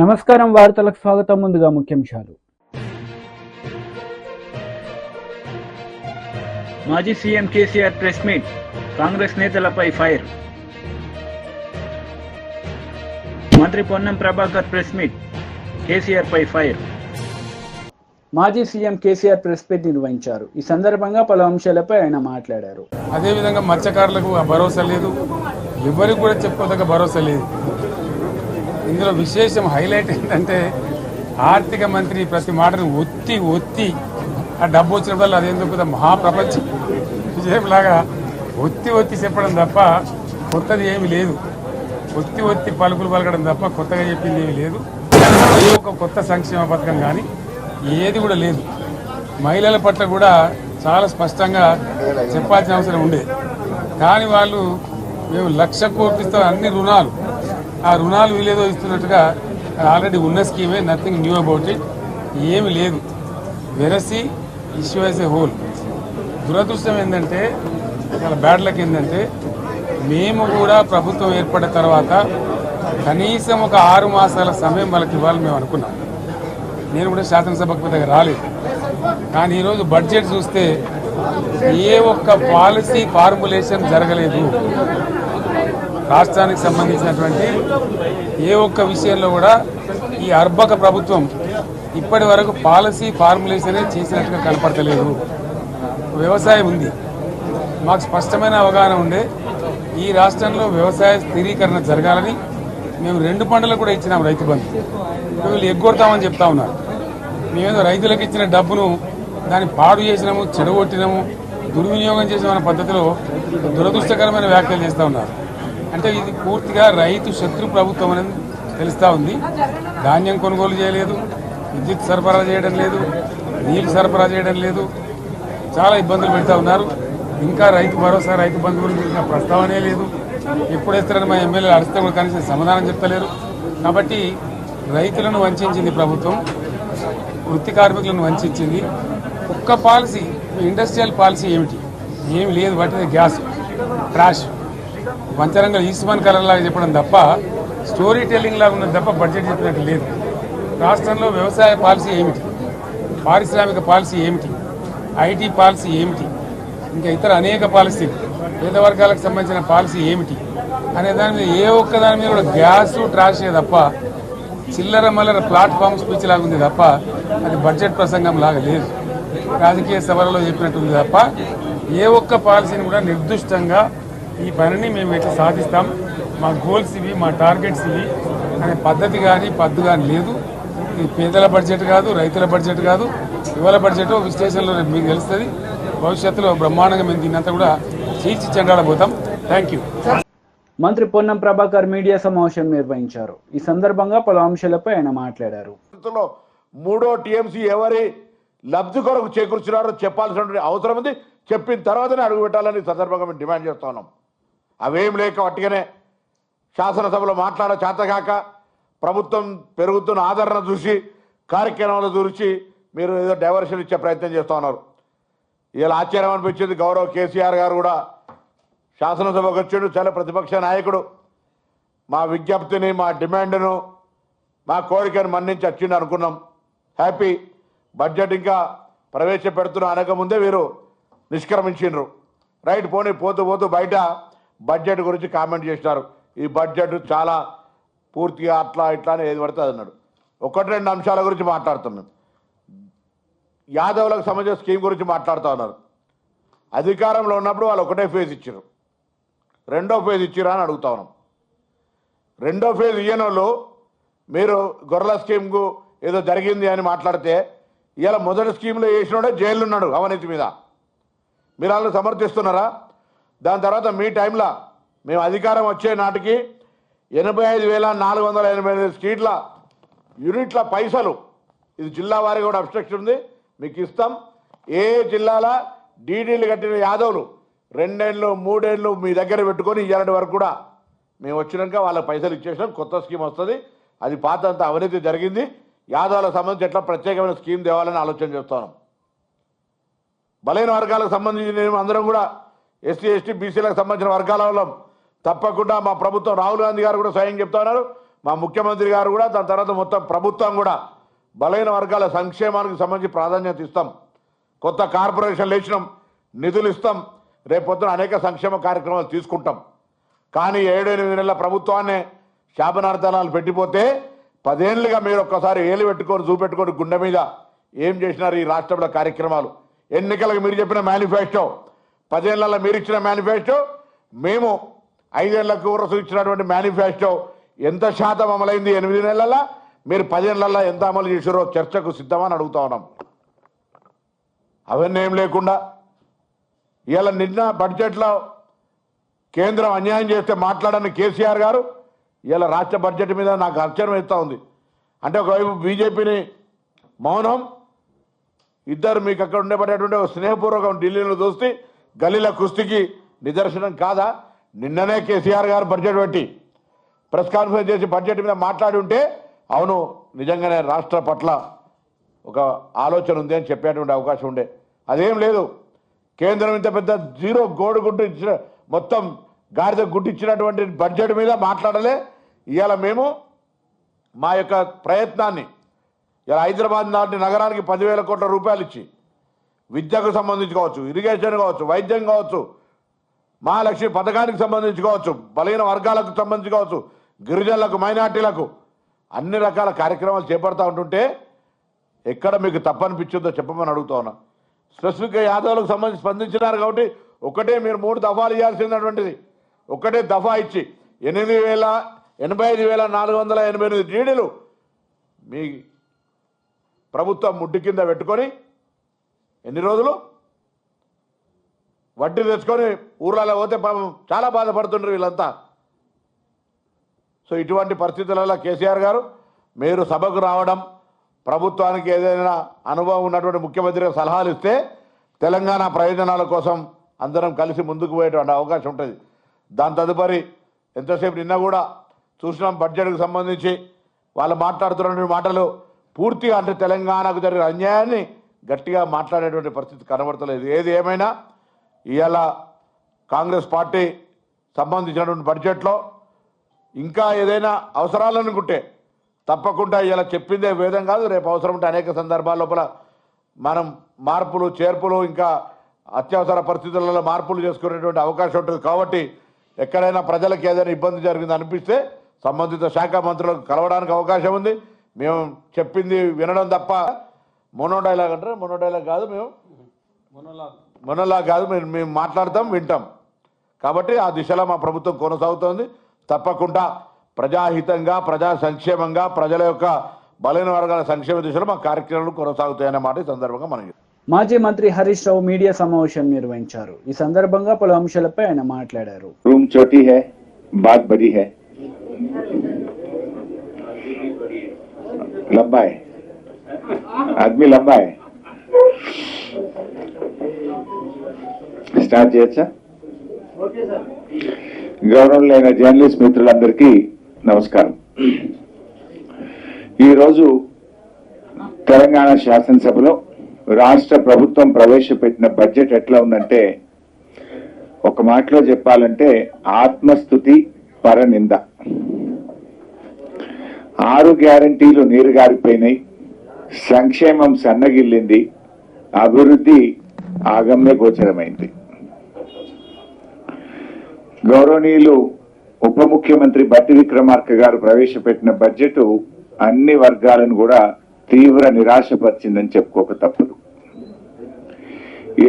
నమస్కారం వార్తలకు స్వాగతం. ముందుగా ముఖ్యాంశాలు. మాజీ CM KCR press meet, Congress నేతలపై ఫైర్. మంత్రి పొన్నం ప్రభాకర్ ప్రెస్ మీట్, కేసీఆర్ పై ఫైర్. మాజీ సీఎం కేసీఆర్ ప్రెస్ మీట్ నిర్వహించారు. ఈ సందర్భంగా పలు అంశాలపై ఆయన మాట్లాడారు. అదేవిధంగా మత్స్యకారులకు భరోసా లేదు, ఎవరికి కూడా చెప్పుకోదగ్గ భరోసా లేదు. ఇందులో విశేషం హైలైట్ ఏంటంటే ఆర్థిక మంత్రి ప్రతి మాటను ఒత్తి ఆ డబ్బు వచ్చినప్పుడు అదేందుకు మహాప్రపంచ విజయంలాగా ఒత్తి చెప్పడం తప్ప కొత్తది ఏమి లేదు. ఒత్తి పలుకులు పలకడం తప్ప కొత్తగా చెప్పింది ఏమి లేదు. ఏ ఒక్క కొత్త సంక్షేమ పథకం కానీ ఏది కూడా లేదు. మహిళల పట్ల కూడా చాలా స్పష్టంగా చెప్పాల్సిన అవసరం ఉండే. కానీ వాళ్ళు మేము 1,00,000 కోట్లు ఇస్తాం, అన్ని రుణాలు, ఆ రుణాలు వీలేదో ఇస్తున్నట్టుగా ఆల్రెడీ ఉన్న స్కీమే, నథింగ్ న్యూ అబౌట్ ఇట్, ఏమి లేదు. వెరసి ఇష్యూ యాజ్ ఏ హోల్. దురదృష్టం ఏంటంటే, చాలా బ్యాడ్ లక్ ఏంటంటే, మేము కూడా ప్రభుత్వం ఏర్పడిన తర్వాత కనీసం ఒక 6 మాసాల సమయం వాళ్ళకి ఇవ్వాలని మేము అనుకున్నాం. నేను కూడా శాసనసభకు పెద్దగా రాలేదు. కానీ ఈరోజు బడ్జెట్ చూస్తే ఏ ఒక్క పాలసీ ఫార్ములేషన్ జరగలేదు. రాష్ట్రానికి సంబంధించినటువంటి ఏ ఒక్క విషయంలో కూడా ఈ అర్బక ప్రభుత్వం ఇప్పటి వరకు పాలసీ ఫార్ములేషనే చేసినట్టుగా కనపడతలేదు. వ్యవసాయం ఉంది, మాకు స్పష్టమైన అవగాహన ఉండే ఈ రాష్ట్రంలో వ్యవసాయ స్థిరీకరణ జరగాలని మేము 2 పంటలకు కూడా ఇచ్చినాం రైతు బంధు. వీళ్ళు ఎగ్గొడతామని చెప్తా ఉన్నారు. మేమేదో రైతులకు ఇచ్చిన డబ్బును దాన్ని పాడు చేసినాము, చెడగొట్టినాము, దుర్వినియోగం చేసిన పద్ధతిలో దురదృష్టకరమైన వ్యాఖ్యలు చేస్తూ ఉన్నారు. అంటే ఇది పూర్తిగా రైతు శత్రు ప్రభుత్వం అనేది తెలుస్తూ ఉంది. ధాన్యం కొనుగోలు చేయలేదు, విద్యుత్ సరఫరా చేయడం లేదు, నీళ్లు సరఫరా చేయడం లేదు, చాలా ఇబ్బందులు పెడతా ఉన్నారు. ఇంకా రైతు భరోసా, రైతు బంధు గురించి ఇంకా ప్రస్తావనే లేదు. ఎప్పుడేస్తారని మా ఎమ్మెల్యేలు అడిస్తే కూడా కనీసం సమాధానం చెప్తలేరు. కాబట్టి రైతులను వంచింది ప్రభుత్వం, వృత్తి కార్మికులను వంచింది. ఒక్క పాలసీ, ఇండస్ట్రియల్ పాలసీ ఏమిటి? ఏమి లేదు. వాటి గ్యాస్ ట్రాష్ పంచరంగం ఈస్మాన్ కలర్ లాగా చెప్పడం తప్ప, స్టోరీ టెల్లింగ్ లాగా ఉన్నది తప్ప బడ్జెట్ చెప్పినట్టు లేదు. రాష్ట్రంలో వ్యవసాయ పాలసీ ఏమిటి, పారిశ్రామిక పాలసీ ఏమిటి, ఐటీ పాలసీ ఏమిటి, ఇంకా ఇతర అనేక పాలసీలు, పేద వర్గాలకు సంబంధించిన పాలసీ ఏమిటి అనే దాని మీద ఏ ఒక్క దాని మీద కూడా గ్యాసు ట్రాషే తప్ప, చిల్లర మల్లర ప్లాట్ఫామ్ స్పీచ్ లాగా ఉంది తప్ప అది బడ్జెట్ ప్రసంగం లాగా లేదు. రాజకీయ సభలలో చెప్పినట్టుంది తప్ప ఏ ఒక్క పాలసీని కూడా నిర్దిష్టంగా ఈ పనిని మేము ఎట్లా సాధిస్తాం, మా గోల్స్ ఇవి, మా టార్గెట్స్ ఇవి అనే పద్ధతి కానీ పద్దు కానీ లేదు. ఇది పేదల బడ్జెట్ కాదు, రైతుల బడ్జెట్ కాదు, యువల బడ్జెట్. విశ్లేషణలో మీకు తెలుస్తుంది. భవిష్యత్తులో బ్రహ్మాండంగా మేము దీన్నంతా కూడా చీల్చి చెండాడబోతాం. Thank you. మంత్రి పొన్నం ప్రభాకర్ మీడియా సమావేశం నిర్వహించారు. ఈ సందర్భంగా పలు అంశాలపై ఆయన మాట్లాడారు. 3వ టీఎంసీ ఎవరి లబ్ధి కొరకు చేకూర్చున్నారో చెప్పాల్సినటువంటి అవసరం ఉంది. చెప్పిన తర్వాతనే అడుగు పెట్టాలని సందర్భంగా మేము డిమాండ్ చేస్తా ఉన్నాం. అవేం లేక వట్టిగానే శాసనసభలో మాట్లాడ చేతగాక ప్రభుత్వం పెరుగుతున్న ఆదరణ చూసి, కార్యక్రమాలు చూసి మీరు ఏదో డైవర్షన్ ఇచ్చే ప్రయత్నం చేస్తూ ఉన్నారు. ఇలా ఆశ్చర్యం అనిపించింది. గౌరవ కేసీఆర్ గారు కూడా శాసనసభకు వచ్చాడు, చాలా ప్రతిపక్ష నాయకుడు. మా విజ్ఞప్తిని, మా డిమాండ్ను, మా కోరికను మన్నించి వచ్చిండు అనుకున్నాం. హ్యాపీ. బడ్జెట్ ఇంకా ప్రవేశపెడుతున్న అనకముందే వీరు నిష్క్రమించిండ్రు. రైట్, పోనీ పోతూ బయట బడ్జెట్ గురించి కామెంట్ చేసినారు. ఈ బడ్జెట్ చాలా పూర్తిగా అట్లా ఇట్లా అని ఏది పడితే అది అన్నాడు. 1-2 అంశాల గురించి మాట్లాడుతున్నాం. యాదవులకు సంబంధించిన స్కీమ్ గురించి మాట్లాడుతూ ఉన్నారు. అధికారంలో ఉన్నప్పుడు వాళ్ళు ఒకటే ఫేజ్ ఇచ్చారు, 2వ ఫేజ్ ఇచ్చిరా అని అడుగుతా ఉన్నాం. 2వ ఫేజ్ ఇయ్యని వాళ్ళు మీరు గొర్రెల స్కీమ్కు ఏదో జరిగింది అని మాట్లాడితే, ఇలా మొదటి స్కీమ్లో వేసినోడే జైలు ఉన్నాడు అవినీతి మీద. మీరు వాళ్ళని సమర్థిస్తున్నారా? దాని తర్వాత మీ టైంలో మేము అధికారం వచ్చే నాటికి 85,488 స్ట్రీట్ల యూనిట్ల పైసలు, ఇది జిల్లా వారికి కూడా అబ్స్ట్రక్షన్ ఉంది, మీకు ఇస్తాం. ఏ జిల్లాల డీడీలు కట్టిన యాదవులు 2 ఏళ్ళు 3 ఏళ్ళు మీ దగ్గర పెట్టుకొని ఇయ్యాలంటి వరకు కూడా మేము వచ్చినాక వాళ్ళకి పైసలు ఇచ్చేసినాం. కొత్త స్కీమ్ వస్తుంది. అది పాత అంత అవినీతి జరిగింది. యాదవులకు సంబంధించి ఎట్లా ప్రత్యేకమైన స్కీమ్ తేవాలని ఆలోచన చేస్తున్నాం. బలైన వర్గాలకు సంబంధించి అందరం కూడా ఎస్సీ ఎస్టీ బీసీలకు సంబంధించిన వర్గాల వాళ్ళం. తప్పకుండా మా ప్రభుత్వం, రాహుల్ గాంధీ గారు కూడా స్వయం చెప్తా ఉన్నారు, మా ముఖ్యమంత్రి గారు కూడా దాని తర్వాత మొత్తం ప్రభుత్వం కూడా బలైన వర్గాల సంక్షేమానికి సంబంధించి ప్రాధాన్యత ఇస్తాం. కొత్త కార్పొరేషన్లు ఇచ్చినాం, నిధులు ఇస్తాం, రేపొద్దున అనేక సంక్షేమ కార్యక్రమాలు తీసుకుంటాం. కానీ 7-8 నెలల ప్రభుత్వాన్ని శాపనార్థాలు పెట్టిపోతే 10 ఏళ్ళుగా మీరు ఒక్కసారి ఏలు పెట్టుకొని చూపెట్టుకొని గుండె మీద ఏం చేసినారు ఈ రాష్ట్రంలో కార్యక్రమాలు. ఎన్నికలకు మీరు చెప్పిన మేనిఫెస్టో, 10 ఏళ్లలో మీరు ఇచ్చిన మేనిఫెస్టో, మేము 5 ఏళ్లకు ఇచ్చినటువంటి మేనిఫెస్టో ఎంత శాతం అమలైంది 8 నెలల్లో, మీరు 10 ఏళ్లలో ఎంత అమలు చేసారో చర్చకు సిద్ధమని అడుగుతా ఉన్నాం. అవన్నీ ఏం లేకుండా ఇవాళ నిన్న బడ్జెట్లో కేంద్రం అన్యాయం చేస్తే మాట్లాడని కేసీఆర్ గారు ఇలా రాష్ట్ర బడ్జెట్ మీద నాకు అర్చన వేస్తూ ఉంది. అంటే ఒకవైపు బీజేపీని మౌనం, ఇద్దరు మీకు అక్కడ ఉండేపడేటువంటి ఒక స్నేహపూర్వకం ఢిల్లీలో చూస్తే గల్లీల కుస్తీకి నిదర్శనం కాదా? నిన్ననే కేసీఆర్ గారు బడ్జెట్ పెట్టి ప్రెస్ కాన్ఫరెన్స్ చేసి బడ్జెట్ మీద మాట్లాడి ఉంటే అవును నిజంగానే రాష్ట్ర పట్ల ఒక ఆలోచన ఉంది అని చెప్పేటువంటి అవకాశం ఉండే. అదేం లేదు. కేంద్రం ఇంత పెద్ద జీరో గోడుగుడ్డు ఇచ్చిన, మొత్తం గాడిద గుడ్డు ఇచ్చినటువంటి బడ్జెట్ మీద మాట్లాడలే. ఇవాళ మేము మా యొక్క ప్రయత్నాన్ని ఇలా హైదరాబాద్ లాంటి నగరానికి 10,000 కోట్ల రూపాయలు ఇచ్చి విద్యకు సంబంధించి కావచ్చు, ఇరిగేషన్ కావచ్చు, వైద్యం కావచ్చు, మహాలక్ష్మి పథకానికి సంబంధించి కావచ్చు, బలహీన వర్గాలకు సంబంధించి కావచ్చు, గిరిజనులకు, మైనార్టీలకు అన్ని రకాల కార్యక్రమాలు చేపడతా ఉంటుంటే ఎక్కడ మీకు తప్పనిపించిందో చెప్పమని అడుగుతా ఉన్నా. స్పెసిఫిక్గా యాదవులకు సంబంధించి స్పందించినారు కాబట్టి ఒకటే మీరు 3 దఫాలు ఇవ్వాల్సినటువంటిది ఒకటే దఫా ఇచ్చి 85,488 డీడీలు మీ ప్రభుత్వం ముడ్డి కింద పెట్టుకొని ఎన్ని రోజులు వడ్డీ తెచ్చుకొని ఊర్లలో పోతే పాపం చాలా బాధపడుతున్నారు వీళ్ళంతా. సో ఇటువంటి పరిస్థితులలో కేసీఆర్ గారు మీరు సభకు రావడం, ప్రభుత్వానికి ఏదైనా అనుభవం ఉన్నటువంటి ముఖ్యమంత్రిగా సలహాలు ఇస్తే తెలంగాణ ప్రయోజనాల కోసం అందరం కలిసి ముందుకు పోయేటువంటి అవకాశం ఉంటుంది. దాని తదుపరి ఎంతసేపు నిన్న కూడా చూసినాం బడ్జెట్కు సంబంధించి వాళ్ళు మాట్లాడుతున్న మాటలు పూర్తిగా అంటే తెలంగాణకు జరిగిన అన్యాయాన్ని గట్టిగా మాట్లాడేటువంటి పరిస్థితి కనబడతలేదు. ఏది ఏమైనా ఇవాళ కాంగ్రెస్ పార్టీ సంబంధించినటువంటి బడ్జెట్లో ఇంకా ఏదైనా అవసరాలనుకుంటే తప్పకుండా ఇలా చెప్పిందే వేదం కాదు. రేపు అవసరం ఉంటే అనేక సందర్భాల లోపల మనం మార్పులు చేర్పులు ఇంకా అత్యవసర పరిస్థితులలో మార్పులు చేసుకునేటువంటి అవకాశం ఉంటుంది. కాబట్టి ఎక్కడైనా ప్రజలకు ఏదైనా ఇబ్బంది జరిగింది అనిపిస్తే సంబంధిత శాఖ మంత్రులకు కలవడానికి అవకాశం ఉంది. మేము చెప్పింది వినడం తప్ప మోనోడైలాగ్ అంటారు, మోనోడైలాగ్ కాదు, మేము మొనలాగ్ కాదు, మేము మాట్లాడతాం, వింటాం. కాబట్టి ఆ దిశలో మా ప్రభుత్వం కొనసాగుతోంది. తప్పకుండా ప్రజాహితంగా, ప్రజా సంక్షేమంగా, ప్రజల యొక్క బలైన వర్గాల సంక్షేమ దిశలో మా కార్యక్రమాలు కొనసాగుతాయనే మాట ఈ సందర్భంగా మనం. మాజీ మంత్రి హరీష్ రావు మీడియా సమావేశం నిర్వహించారు. ఈ సందర్భంగా పలు అంశాలపై ఆయన మాట్లాడారు. रूम छोटी है, बात बड़ी है, लंबा है, आदमी लंबा है. స్టార్ట్ చేయొచ్చా? గౌరవనీయులైన జర్నలిస్ట్ మిత్రులందరికీ నమస్కారం. ఈరోజు తెలంగాణ శాసనసభలో రాష్ట్ర ప్రభుత్వం ప్రవేశపెట్టిన బడ్జెట్ ఎట్లా ఉందంటే, ఒక మాటలో చెప్పాలంటే ఆత్మస్తుతి పరనింద. 6 గ్యారంటీలు నీరుగారిపోయినాయి, సంక్షేమం సన్నగిల్లింది, అభివృద్ధి ఆగమ్య గోచరమైంది. గౌరవనీయులు ఉప ముఖ్యమంత్రి బట్టి విక్రమార్క గారు ప్రవేశపెట్టిన బడ్జెట్ అన్ని వర్గాలను కూడా తీవ్ర నిరాశపరిచిందని చెప్పుకోక తప్పదు.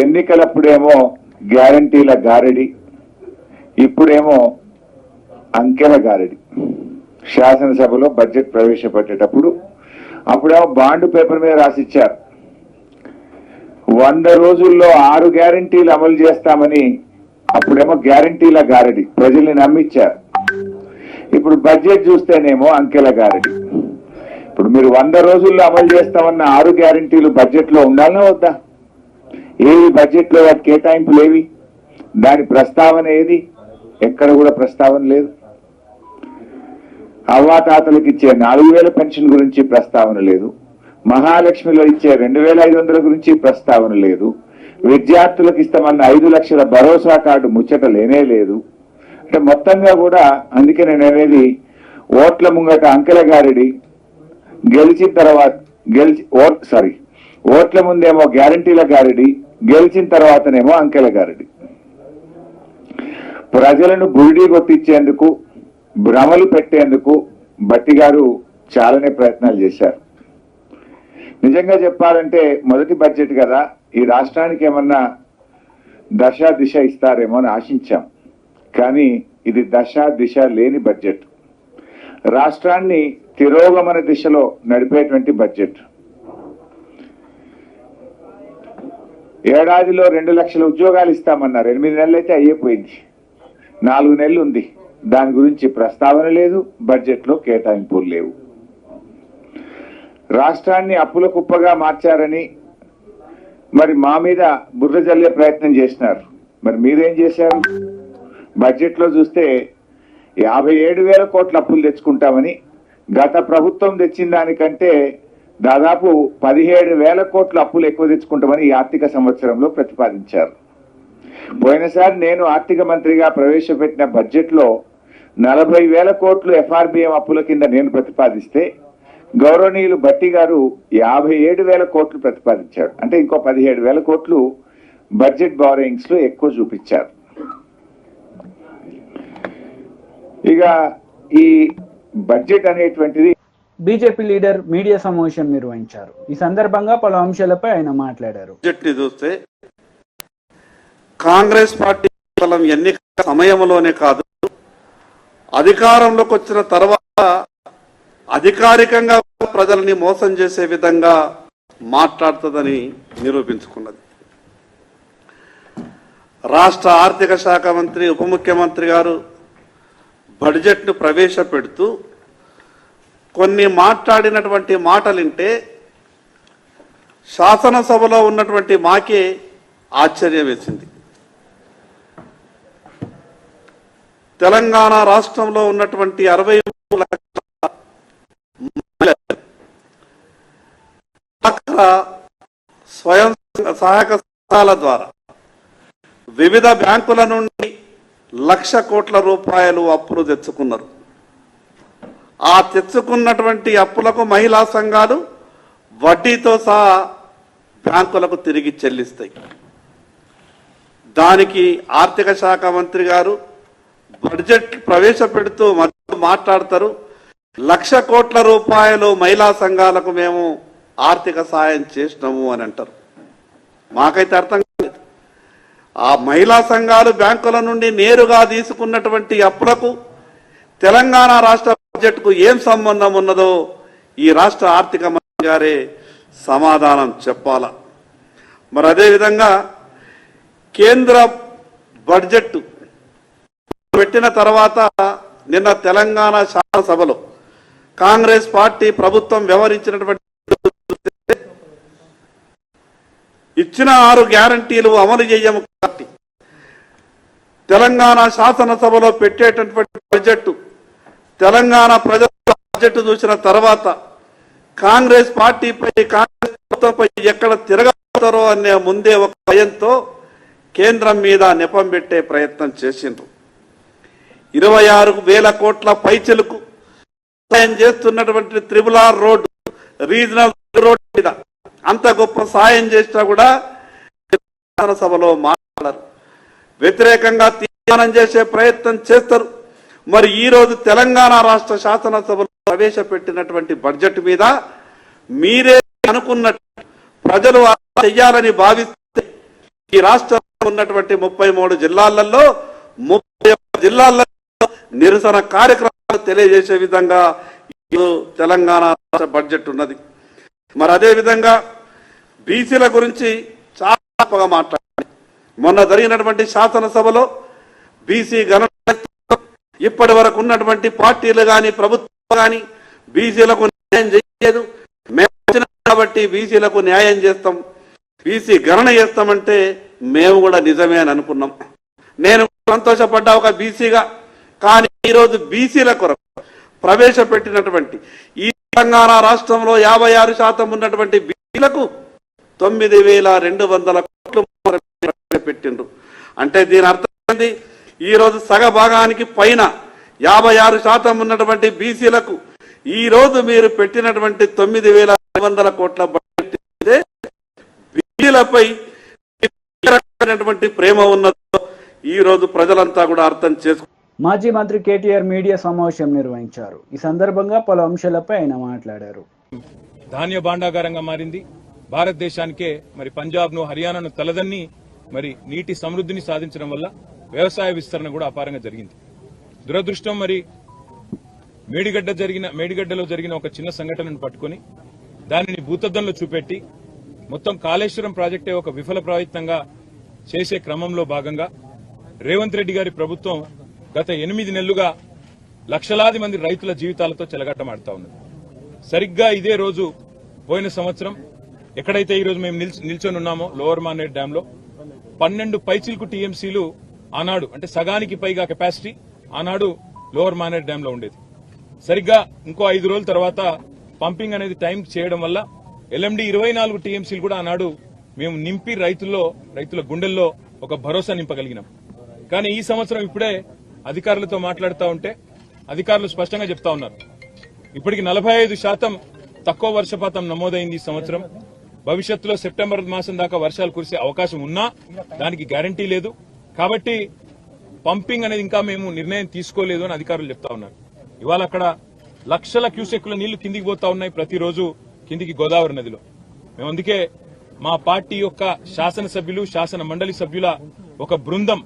ఎన్నికలప్పుడేమో గ్యారంటీల గారడి, ఇప్పుడేమో అంకెల గారడి. శాసనసభలో బడ్జెట్ ప్రవేశపెట్టేటప్పుడు అప్పుడేమో బాండ్ పేపర్ మీద రాసిచ్చారు 100 రోజుల్లో 6 గ్యారంటీలు అమలు చేస్తామని. అప్పుడేమో గ్యారంటీల గారడి, ప్రజల్ని నమ్మించారు. ఇప్పుడు బడ్జెట్ చూస్తేనేమో అంకెల గారడి. ఇప్పుడు మీరు 100 రోజుల్లో అమలు చేస్తామన్న 6 గ్యారంటీలు బడ్జెట్ లో ఉండాలనే వద్దా? ఏవి బడ్జెట్ లో వాటి కేటాయింపులు ఏవి? దాని ప్రస్తావన ఏది? ఎక్కడ కూడా ప్రస్తావన లేదు. అవ్వాతాతలకు ఇచ్చే 4,000 పెన్షన్ గురించి ప్రస్తావన లేదు. మహాలక్ష్మిలో ఇచ్చే 2,500 గురించి ప్రస్తావన లేదు. విద్యార్థులకు ఇస్తామన్న 5 లక్షల భరోసా కార్డు ముచ్చట లేనే లేదు. అంటే మొత్తంగా కూడా, అందుకే నేను అనేది ఓట్ల ముంగట అంకెల గారిడి, గెలిచిన తర్వాత ఓట్ల ముందేమో గ్యారంటీల గారిడి, గెలిచిన తర్వాతనేమో అంకెల గారిడి. ప్రజలను బురిడి కొట్టించేందుకు, భ్రమలు పెట్టేందుకు భట్టి గారు చాలానే ప్రయత్నాలు చేశారు. నిజంగా చెప్పాలంటే మొదటి బడ్జెట్ కదా, ఈ రాష్ట్రానికి ఏమన్నా దశ దిశ ఇస్తారేమో అని ఆశించాం. కానీ ఇది దశ దిశ లేని బడ్జెట్, రాష్ట్రాన్ని తిరోగమన దిశలో నడిపేటువంటి బడ్జెట్. ఏడాదిలో 2 లక్షల ఉద్యోగాలు ఇస్తామన్నారు, 8 నెలలు అయితే అయ్యిపోయింది, 4 నెలలు ఉంది. దాని గురించి ప్రస్తావన లేదు, బడ్జెట్లో కేటాయింపులు లేవు. రాష్ట్రాన్ని అప్పుల కుప్పగా మార్చారని మరి మా మీద బుర్ర జల్లే ప్రయత్నం చేసినారు. మరి మీరేం చేశారు? బడ్జెట్లో చూస్తే 57,000 కోట్ల అప్పులు తెచ్చుకుంటామని, గత ప్రభుత్వం తెచ్చిన దానికంటే దాదాపు 17,000 కోట్ల అప్పులు ఎక్కువ తెచ్చుకుంటామని ఈ ఆర్థిక సంవత్సరంలో ప్రతిపాదించారు. పోయినసారి నేను ఆర్థిక మంత్రిగా ప్రవేశపెట్టిన బడ్జెట్లో 40,000 కోట్లు ఎఫ్ఆర్బిఎం అప్పుల కింద నేను ప్రతిపాదిస్తే గౌరవనీయులు భట్టి గారు 57,000 కోట్లు ప్రతిపాదించాడు. అంటే ఇంకో 17,000 కోట్లు బడ్జెట్ బారోయింగ్స్ లో ఎక్కువ చూపించారు. ఇక ఈ బడ్జెట్ అనేటువంటిది బీజేపీ లీడర్ మీడియా సమావేశం నిర్వహించారు. ఈ సందర్భంగా పలు అంశాలపై ఆయన మాట్లాడారు. బడ్జెట్ ని చూస్తే కాంగ్రెస్ పార్టీ కేవలం ఎన్నికల సమయంలోనే కాదు, అధికారంలోకి వచ్చిన తర్వాత అధికారికంగా ప్రజల్ని మోసం చేసే విధంగా మాట్లాడుతుందని నిరూపించుకున్నది. రాష్ట్ర ఆర్థిక శాఖ మంత్రి, ఉప ముఖ్యమంత్రి గారు బడ్జెట్ను ప్రవేశపెడుతూ కొన్ని మాట్లాడినటువంటి మాటలింటే శాసనసభలో ఉన్నటువంటి మాకే ఆశ్చర్యం వేసింది. తెలంగాణ రాష్ట్రంలో ఉన్నటువంటి 63 లక్షల స్వయం సహాయక సంఘాల ద్వారా వివిధ బ్యాంకుల నుండి 1,00,000 కోట్ల రూపాయలు అప్పులు తెచ్చుకున్నారు. ఆ తెచ్చుకున్నటువంటి అప్పులకు మహిళా సంఘాలు వడ్డీతో సహా బ్యాంకులకు తిరిగి చెల్లిస్తాయి. దానికి ఆర్థిక శాఖ మంత్రి గారు బడ్జెట్ ప్రవేశపెడుతూ మాట్లాడతారు, 1,00,000 కోట్ల రూపాయలు మహిళా సంఘాలకు మేము ఆర్థిక సాయం చేసినాము అని అంటారు. మాకైతే అర్థం కాలేదు. ఆ మహిళా సంఘాలు బ్యాంకుల నుండి నేరుగా తీసుకున్నటువంటి అప్పులకు తెలంగాణ రాష్ట్ర బడ్జెట్కు ఏం సంబంధం ఉన్నదో ఈ రాష్ట్ర ఆర్థిక మంత్రి గారే సమాధానం చెప్పాల. మరి అదేవిధంగా కేంద్ర బడ్జెట్ పెట్టిన తర్వాత నిన్న తెలంగాణ శాసనసభలో కాంగ్రెస్ పార్టీ ప్రభుత్వం వ్యవహరించినటువంటి ఇచ్చిన 6 గ్యారంటీలు అమలు చేయము కాబట్టి తెలంగాణ శాసనసభలో పెట్టేటటువంటి బడ్జెట్ తెలంగాణ ప్రజల బడ్జెట్ చూసిన తర్వాత కాంగ్రెస్ పార్టీపై, కాంగ్రెస్ ప్రభుత్వంపై ఎక్కడ తిరగబోతారో అనే ముందే ఒక భయంతో కేంద్రం మీద నెపం పెట్టే ప్రయత్నం చేసిండ్రు. 26,000 కోట్ల పైచలకు సాయం చేస్తున్నటువంటి త్రిబుల్-ఆర్ రోడ్డు, రీజనల్ రోడ్ మీద అంత గొప్ప సాయం చేసినా కూడా శాసనసభలో మాట్లాడరు, వ్యతిరేకంగా తీర్మానం చేసే ప్రయత్నం చేస్తారు. మరి ఈ రోజు తెలంగాణ రాష్ట్ర శాసనసభలో ప్రవేశపెట్టినటువంటి బడ్జెట్ మీద మీరే అనుకున్నట్టు ప్రజలు చెయ్యాలని భావిస్తే ఈ రాష్ట్రంలో ఉన్నటువంటి 33 జిల్లాలలో 31 జిల్లాల్లో నిరసన కార్యక్రమాలు తెలియజేసే విధంగా తెలంగాణ రాష్ట్ర బడ్జెట్ ఉన్నది. మరి అదే విధంగా బీసీల గురించి చాలా గొప్పగా మాట్లాడాలి. మొన్న జరిగినటువంటి శాసనసభలో బీసీ గణన ఇప్పటి వరకు ఉన్నటువంటి పార్టీలు కానీ ప్రభుత్వం కానీ బీసీలకు న్యాయం చేయలేదు. మేము వచ్చిన కాబట్టి బీసీలకు న్యాయం చేస్తాం, బీసీ గణన చేస్తామంటే మేము కూడా నిజమే అని అనుకున్నాం. నేను సంతోషపడ్డా ఒక బీసీగా. కానీ ఈరోజు బీసీల కొరకు ప్రవేశపెట్టినటువంటి ఈ తెలంగాణ రాష్ట్రంలో 56% ఉన్నటువంటి బీసీలకు 9,200 కోట్లు పెట్టిండ్రు. అంటే దీని అర్థం ఏంది? ఈరోజు సగ భాగానికి పైన 56% ఉన్నటువంటి బీసీలకు ఈ రోజు మీరు పెట్టినటువంటి 9,500 కోట్ల బడ్జెట్ బీసీలపై ప్రేమ ఉన్నదో ఈ రోజు ప్రజలంతా కూడా అర్థం చేసుకు. మాజీ మంత్రి కేటీఆర్ మీడియా సమావేశం నిర్వహించారు. ఈ సందర్భంగా పలు అంశాలపై ఆయన మాట్లాడారు. ధాన్య భాండాగారంగా మారింది భారతదేశానికే. మరి పంజాబ్ ను హర్యానాను తలదన్ని మరి నీటి సమృద్ధిని సాధించడం వల్ల వ్యవసాయ విస్తరణ కూడా అపారంగా జరిగింది. దురదృష్టం మరి మేడిగడ్డలో జరిగిన ఒక చిన్న సంఘటనను పట్టుకుని దానిని భూతద్దంలో చూపెట్టి మొత్తం కాళేశ్వరం ప్రాజెక్టే ఒక విఫల ప్రయత్నంగా చేసే క్రమంలో భాగంగా రేవంత్ రెడ్డి గారి ప్రభుత్వం గత 8 నెలలుగా లక్షలాది మంది రైతుల జీవితాలతో చెలగాటమాడుతా ఉన్నది. సరిగ్గా ఇదే రోజు పోయిన సంవత్సరం ఎక్కడైతే ఈ రోజు మేము నిల్చొని ఉన్నామో లోవర్ మానేర్ డ్యామ్ లో 12 పైచిల్కు టీఎంసీలు ఆనాడు, అంటే సగానికి పైగా కెపాసిటీ ఆనాడు లోవర్ మానేర్ డ్యామ్ లో ఉండేది. సరిగ్గా ఇంకో 5 రోజుల తర్వాత పంపింగ్ అనేది టైం చేయడం వల్ల ఎల్ఎండి 24 టీఎంసీలు కూడా ఆనాడు మేము నింపి రైతుల గుండెల్లో ఒక భరోసా నింపగలిగినాం. కానీ ఈ సంవత్సరం ఇప్పుడే అధికారులతో మాట్లాడుతూ ఉంటే అధికారులు స్పష్టంగా చెప్తా ఉన్నారు, ఇప్పటికి 45% తక్కువ వర్షపాతం నమోదైంది ఈ సంవత్సరం. భవిష్యత్తులో సెప్టెంబర్ మాసం దాకా వర్షాలు కురిసే అవకాశం ఉన్నా దానికి గ్యారంటీ లేదు. కాబట్టి పంపింగ్ అనేది ఇంకా మేము నిర్ణయం తీసుకోలేదు అని అధికారులు చెప్తా ఉన్నారు. ఇవాళ అక్కడ లక్షల క్యూసెక్కుల నీళ్లు కిందికి పోతా ఉన్నాయి ప్రతిరోజు కిందికి గోదావరి నదిలో. మేము అందుకే మా పార్టీ యొక్క శాసనసభ్యులు, శాసన మండలి సభ్యుల ఒక బృందం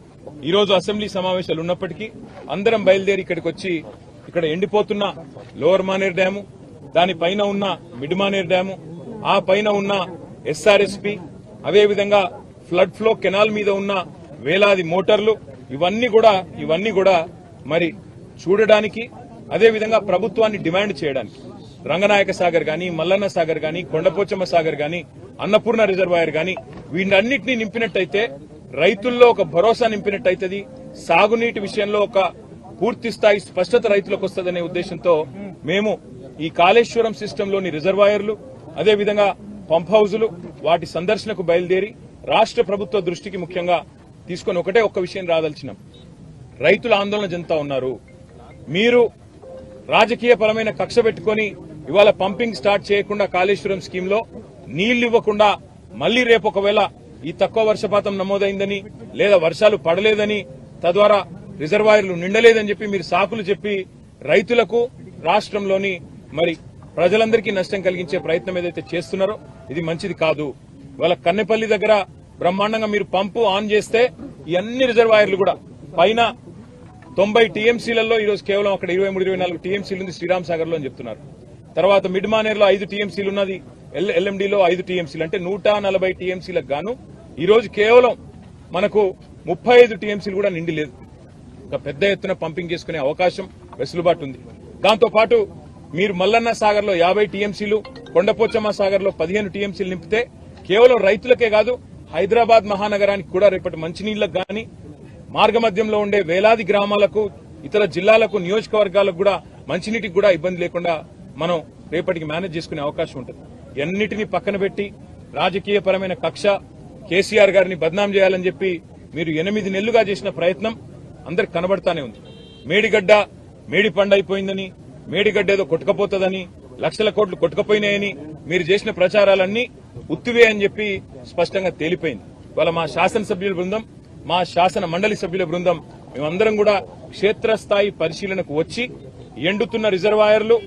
ఈ రోజు అసెంబ్లీ సమావేశాలు ఉన్నప్పటికీ అందరం బయలుదేరి ఇక్కడికి వచ్చి ఇక్కడ ఎండిపోతున్న లోవర్ మానేర్ డ్యాము, దానిపైన ఉన్న మిడ్ మానేర్ డ్యాము, ఆ పైన ఉన్న ఎస్ఆర్ఎస్పీ, అదేవిధంగా ఫ్లడ్ ఫ్లో కెనాల్ మీద ఉన్న వేలాది మోటార్లు, ఇవన్నీ కూడా మరి చూడడానికి, అదేవిధంగా ప్రభుత్వాన్ని డిమాండ్ చేయడానికి రంగనాయక సాగర్ గాని, మల్లన్న సాగర్ గాని, కొండపోచమ్మ సాగర్ గాని, అన్నపూర్ణ రిజర్వాయర్ గాని వీటన్నిటినీ నింపినట్టయితే రైతుల్లో ఒక భరోసా నింపినట్టయితది. సాగునీటి విషయంలో ఒక పూర్తి స్థాయి స్పష్టత రైతులకు వస్తుందనే ఉద్దేశంతో మేము ఈ కాళేశ్వరం సిస్టంలోని రిజర్వాయర్లు, అదేవిధంగా పంప్ హౌజులు వాటి సందర్శనకు బయలుదేరి రాష్ట్ర ప్రభుత్వ దృష్టికి ముఖ్యంగా తీసుకుని ఒక్క విషయం రాదలిచినాం. రైతులు ఆందోళన చెందుతా ఉన్నారు. మీరు రాజకీయపరమైన కక్ష పెట్టుకుని ఇవాళ పంపింగ్ స్టార్ట్ చేయకుండా కాళేశ్వరం స్కీమ్ లో నీళ్లు ఇవ్వకుండా మళ్లీ రేపు ఒకవేళ ఈ తక్కువ వర్షపాతం నమోదైందని లేదా వర్షాలు పడలేదని తద్వారా రిజర్వాయర్లు నిండలేదని చెప్పి మీరు సాకులు చెప్పి రైతులకు, రాష్ట్రంలోని మరి ప్రజలందరికీ నష్టం కలిగించే ప్రయత్నం ఏదైతే చేస్తున్నారో ఇది మంచిది కాదు. ఇవాళ కన్నెపల్లి దగ్గర బ్రహ్మాండంగా మీరు పంపు ఆన్ చేస్తే ఈ అన్ని రిజర్వాయర్లు కూడా పైన 90 టీఎంసీలలో ఈరోజు కేవలం అక్కడ 23-24 టీఎంసీలు ఉంది శ్రీరామ్ సాగర్ లో అని చెప్తున్నారు. తర్వాత మిడ్ మానేర్ లో 5 టీఎంసీలు ఉన్నది, ఎల్ఎండిలో 5 టీఎంసీలు, అంటే 140 టీఎంసీలకు గాను ఈ రోజు కేవలం మనకు 35 టీఎంసీలు కూడా నిండి లేదు. ఒక పెద్ద ఎత్తున పంపింగ్ చేసుకునే అవకాశం, వెసులుబాటు ఉంది. దాంతో పాటు మీరు మల్లన్న సాగర్ లో 50 టీఎంసీలు, కొండపోచమ్మ సాగర్ లో 15 టీఎంసీలు నింపితే కేవలం రైతులకే కాదు హైదరాబాద్ మహానగరానికి కూడా రేపటి మంచినీళ్లకు గాని, మార్గమధ్యంలో ఉండే వేలాది గ్రామాలకు, ఇతర జిల్లాలకు, నియోజకవర్గాలకు కూడా మంచినీటికి కూడా ఇబ్బంది లేకుండా మనం రేపటికి మేనేజ్ చేసుకునే అవకాశం ఉంటుంది. ఎన్నిటినీ పక్కన పెట్టి రాజకీయపరమైన కక్ష, కేసీఆర్ గారిని బద్నాం చేయాలని చెప్పి మీరు 8 నెలలుగా చేసిన ప్రయత్నం అందరికి కనబడతానే ఉంది. మేడి పండైపోయిందని, మేడిగడ్డ ఏదో కొట్టుకపోతుందని, లక్షల కోట్లు కొట్టుకపోయినాయని మీరు చేసిన ప్రచారాలన్నీ ఉత్తివే అని చెప్పి స్పష్టంగా తేలిపోయింది. ఇవాళ మా శాసనసభ్యుల బృందం, మా శాసన మండలి సభ్యుల బృందం మేమందరం కూడా క్షేత్రస్థాయి పరిశీలనకు వచ్చి ఎండుతున్న రిజర్వాయర్లు,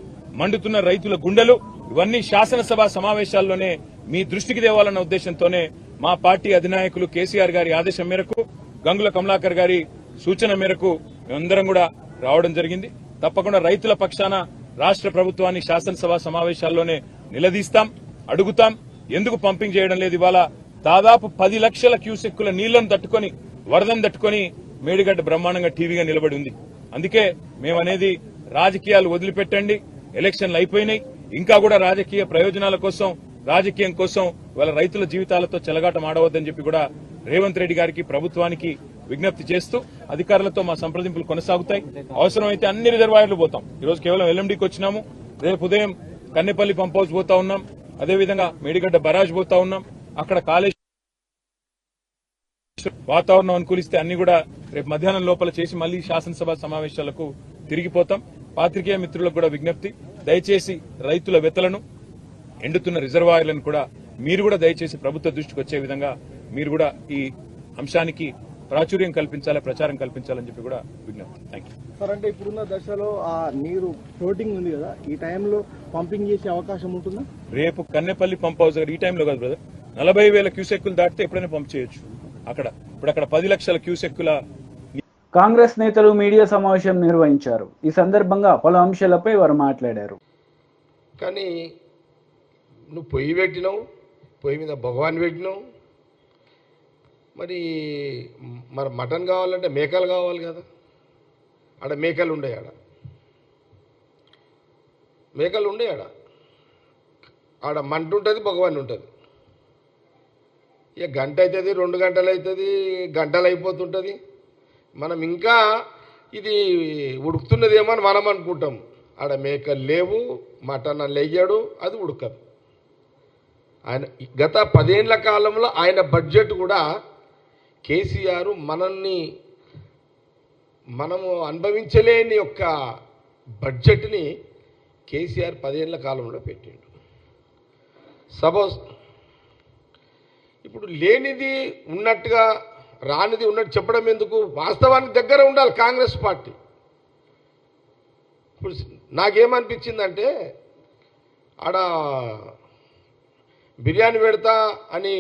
మండుతున్న రైతుల గుండెలు ఇవన్నీ శాసనసభ సమావేశాల్లోనే మీ దృష్టికి తేవాలన్న ఉద్దేశంతోనే మా పార్టీ అధినాయకులు కేసీఆర్ గారి ఆదేశం మేరకు, గంగుల కమలాకర్ గారి సూచన మేరకు మేమందరం కూడా రావడం జరిగింది. తప్పకుండా రైతుల పక్షాన రాష్ట్ర ప్రభుత్వాన్ని శాసనసభ సమావేశాల్లోనే నిలదీస్తాం, అడుగుతాం. ఎందుకు పంపింగ్ చేయడం లేదు? ఇవాళ దాదాపు 10 లక్షల క్యూసెక్కుల నీళ్లను తట్టుకొని, వరదను తట్టుకొని మేడిగడ్డ బ్రహ్మాండంగా టీవీగా నిలబడి ఉంది. అందుకే మేమనేది రాజకీయాలు వదిలిపెట్టండి, ఎలక్షన్లు అయిపోయినాయి, ఇంకా కూడా రాజకీయ ప్రయోజనాల కోసం, రాజకీయం కోసం వాళ్ళ రైతుల జీవితాలతో చెలగాటం ఆడవద్దని చెప్పి కూడా రేవంత్ రెడ్డి గారికి, ప్రభుత్వానికి విజ్ఞప్తి చేస్తూ అధికారులతో మా సంప్రదింపులు కొనసాగుతాయి. అవసరమైతే అన్ని రిజర్వాయర్లు పోతాం. ఈరోజు కేవలం ఎల్ఎండికి వచ్చినాము, రేపు ఉదయం కన్నెపల్లి పంప్ హౌస్ పోతా ఉన్నాం, అదేవిధంగా మేడిగడ్డ బరాజ్ పోతా ఉన్నాం. అక్కడ కాళేశ్వరం వాతావరణం అనుకూలిస్తే అన్ని కూడా రేపు మధ్యాహ్నం లోపల చేసి మళ్లీ శాసనసభ సమావేశాలకు తిరిగిపోతాం. పాత్రికేయ మిత్రులకు కూడా విజ్ఞప్తి, దయచేసి రైతుల వెతలను, ఎండుతున్న రిజర్వాయర్లను కూడా మీరు కూడా దయచేసి ప్రభుత్వ దృష్టికి వచ్చే విధంగా మీరు కూడా ఈ అంశానికి ప్రాచుర్యం కల్పించాలి, ప్రచారం కల్పించాలని చెప్పి కూడా విజ్ఞప్తి. Thank you sir. అంటే ఇప్పుడున్న దశలో ఆ నీరు ఫ్లోటింగ్ ఉంది కదా, ఈ టైంలో పంపింగ్ చేసే అవకాశం ఉంటుందా? రేపు కన్నెపల్లి పంప్ హౌస్ దగ్గర ఈ టైంలో కాదు బ్రదర్, 40,000 క్యూసెక్కులు దాటితే ఎప్పుడైనా పంప్ చేయొచ్చు. ఇప్పుడు అక్కడ 10 లక్షల క్యూసెక్కుల. కాంగ్రెస్ నేతలు మీడియా సమావేశం నిర్వహించారు. ఈ సందర్భంగా పలు అంశాలపై వారు మాట్లాడారు. కానీ నువ్వు పొయ్యి పెట్టినావు, పొయ్యి మీద భగవాన్ పెట్టినావు, మరి మటన్ కావాలంటే మేకలు కావాలి కదా. ఆడ మేకలు ఉండే, మేకలు ఉండే, ఆడ మంట ఉంటుంది, భగవాన్ ఉంటుంది. ఇక గంట అవుతుంది, 2 గంటలు అవుతుంది, గంటలు అయిపోతుంటుంది. మనం ఇంకా ఇది ఉడుకుతున్నదేమో అని మనం అనుకుంటాం. ఆడ మేకలు లేవు, మటన్ లేయ్యాడు, అది ఉడకదు. ఆయన గత 10 ఏళ్ల కాలంలో ఆయన బడ్జెట్ కూడా కేసీఆర్ మనము అనుభవించలేని యొక్క బడ్జెట్ని కేసీఆర్ 10 ఏళ్ల కాలంలో పెట్టిండు. సపోజ్ ఇప్పుడు లేనిది ఉన్నట్టుగా, రానిది ఉన్నట్టు చెప్పడం ఎందుకు? వాస్తవానికి దగ్గర ఉండాలి కాంగ్రెస్ పార్టీ. ఇప్పుడు నాకేమనిపించిందంటే, ఆడ బిర్యానీ పెడతా అని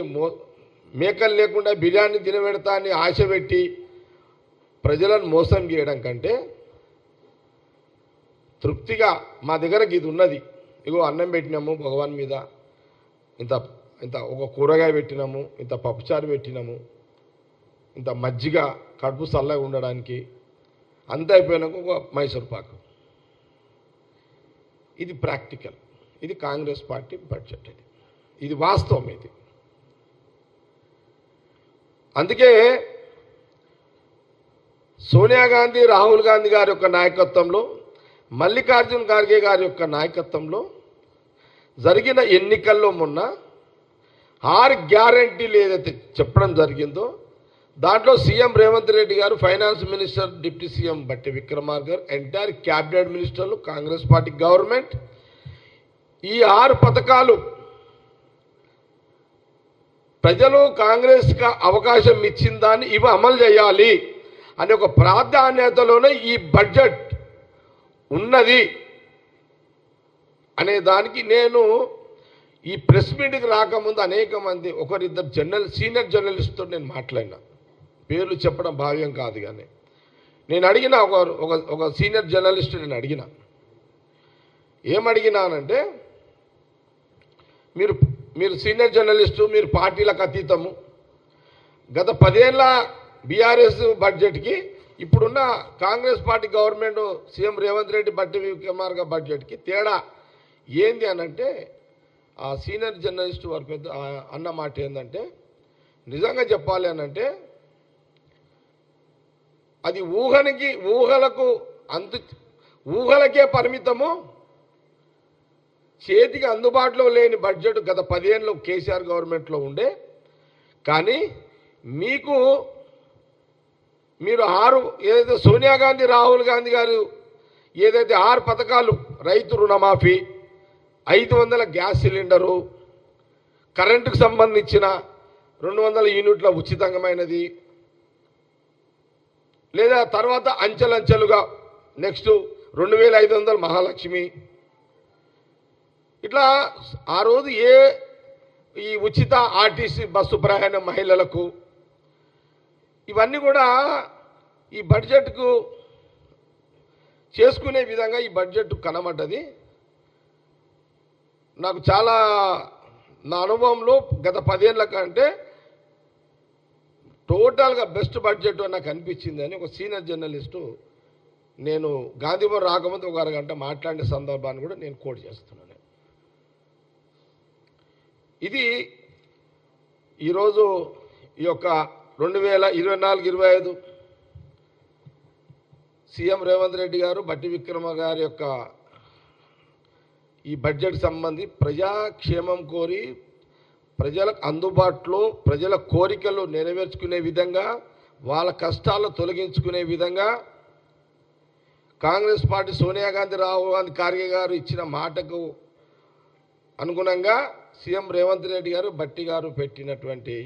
మేకలు లేకుండా బిర్యానీ తినబెడతా అని ఆశ పెట్టి ప్రజలను మోసం చేయడం కంటే తృప్తిగా మా దగ్గరకు ఇది ఉన్నది, ఇగో అన్నం పెట్టినాము భగవాన్ మీద, ఇంత ఇంత ఒక కూరగాయ పెట్టినాము, ఇంత పప్పుచారు పెట్టినాము, ఇంత మజ్జిగ కడుపు చల్లగా ఉండడానికి, అంత అయిపోయినాక ఒక మైసూర్ పాకు. ఇది ప్రాక్టికల్, ఇది కాంగ్రెస్ పార్టీ బడ్జెట్, ఇది వాస్తవం. ఇది అందుకే సోనియా గాంధీ, రాహుల్ గాంధీ గారి యొక్క నాయకత్వంలో, మల్లికార్జున్ ఖార్గే గారి యొక్క నాయకత్వంలో జరిగిన ఎన్నికల్లో మొన్న 6 గ్యారంటీలు ఏదైతే చెప్పడం జరిగిందో, దాంట్లో సీఎం రేవంత్ రెడ్డి గారు, ఫైనాన్స్ మినిస్టర్, డిప్యూటీ సీఎం బట్టి విక్రమార్క గారు, ఎంటైర్ క్యాబినెట్ మినిస్టర్లు, కాంగ్రెస్ పార్టీ గవర్నమెంట్ ఈ 6 పథకాలు ప్రజలు కాంగ్రెస్కి అవకాశం ఇచ్చిన దాన్ని ఇవి అమలు చేయాలి అనే ఒక ప్రాధాన్యతలోనే ఈ బడ్జెట్ ఉన్నది అనే దానికి నేను ఈ ప్రెస్ మీట్కి రాకముందు అనేక మంది, ఒకరిద్దరు సీనియర్ జర్నలిస్ట్తో నేను మాట్లాడినా. పేర్లు చెప్పడం భావ్యం కాదు, కానీ నేను అడిగిన ఒక సీనియర్ జర్నలిస్ట్ నేను అడిగిన, ఏమడిగినానంటే, మీరు సీనియర్ జర్నలిస్టు, మీరు పార్టీలకు అతీతము, గత 10 ఏళ్ల బీఆర్ఎస్ బడ్జెట్కి ఇప్పుడున్న Congress party government CM Revanth Reddy, బట్టి విక్రమార్క బడ్జెట్కి తేడా ఏంది అనంటే, ఆ సీనియర్ జర్నలిస్ట్ వారి పెద్ద అన్న మాట ఏంటంటే, నిజంగా చెప్పాలి అనంటే అది ఊహలకే పరిమితము, చేతికి అందుబాటులో లేని బడ్జెట్ గత 10 ఏళ్ళు కేసీఆర్ గవర్నమెంట్లో ఉండే. కానీ మీరు 6 ఏదైతే సోనియా గాంధీ, రాహుల్ గాంధీ గారు ఏదైతే 6 పథకాలు, రైతు రుణమాఫీ, 500 గ్యాస్ సిలిండరు, కరెంటుకు సంబంధించిన 200 యూనిట్ల ఉచితమైనది, లేదా తర్వాత అంచెలంచెలుగా నెక్స్ట్ 2500 మహాలక్ష్మి, ఇట్లా ఆ రోజు ఈ ఉచిత ఆర్టీసీ బస్సు ప్రయాణం మహిళలకు, ఇవన్నీ కూడా ఈ బడ్జెట్కు చేసుకునే విధంగా ఈ బడ్జెట్ కనబడ్డది. నాకు చాలా, నా అనుభవంలో గత 10 ఏళ్ల కంటే టోటల్గా బెస్ట్ బడ్జెట్ నాకు అనిపించింది అని ఒక సీనియర్ జర్నలిస్టు, నేను గాంధీభవన్ రాకముందు ఒక అరగంట మాట్లాడిన సందర్భాన్ని కూడా నేను కోట్ చేస్తున్నాను. ఇది ఈరోజు ఈ యొక్క 2024-25 సీఎం రేవంత్ రెడ్డి గారు, బట్టి విక్రమ గారి యొక్క ఈ బడ్జెట్ సంబంధి ప్రజాక్షేమం కోరి, ప్రజలకు అందుబాటులో, ప్రజల కోరికలు నెరవేర్చుకునే విధంగా, వాళ్ళ కష్టాలు తొలగించుకునే విధంగా కాంగ్రెస్ పార్టీ సోనియా గాంధీ రాహుల్ గాంధీ ఖార్గే గారు ఇచ్చిన మాటకు అనుగుణంగా సీఎం రేవంత్ రెడ్డి గారు భట్టి గారు పెట్టినటువంటి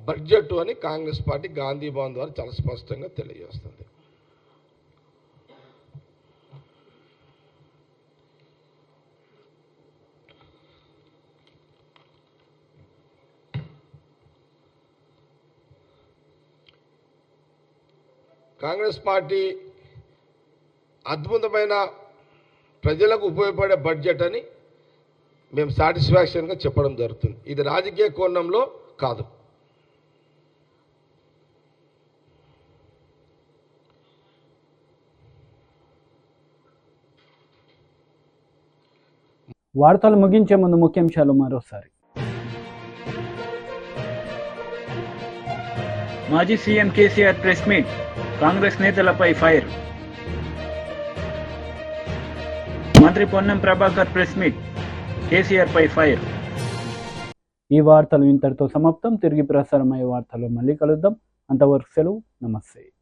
బడ్జెట్ అని కాంగ్రెస్ పార్టీ గాంధీ భవన్ ద్వారా చాలా స్పష్టంగా తెలియజేస్తుంది. కాంగ్రెస్ పార్టీ అద్భుతమైన ప్రజలకు ఉపయోగపడే బడ్జెట్ అని మేము సాటిస్ఫాక్షన్గా చెప్పడం జరుగుతుంది. ఇది రాజకీయ కోణంలో కాదు. వార్తలు ముగించే ముందు ముఖ్యాంశాలు మరోసారి. మాజీ CM KCR press meet, Congress నేతలపై ఫైర్. మంత్రి పొన్నం ప్రభాకర్ ప్రెస్ మీట్, కేసీఆర్ పై ఫైర్. ఈ వార్తలు ఇంతటితో సమాప్తం. తిరిగి ప్రసారమయ్యే వార్తలు మళ్ళీ కలుద్దాం. అంతవరకు సెలవు. నమస్తే.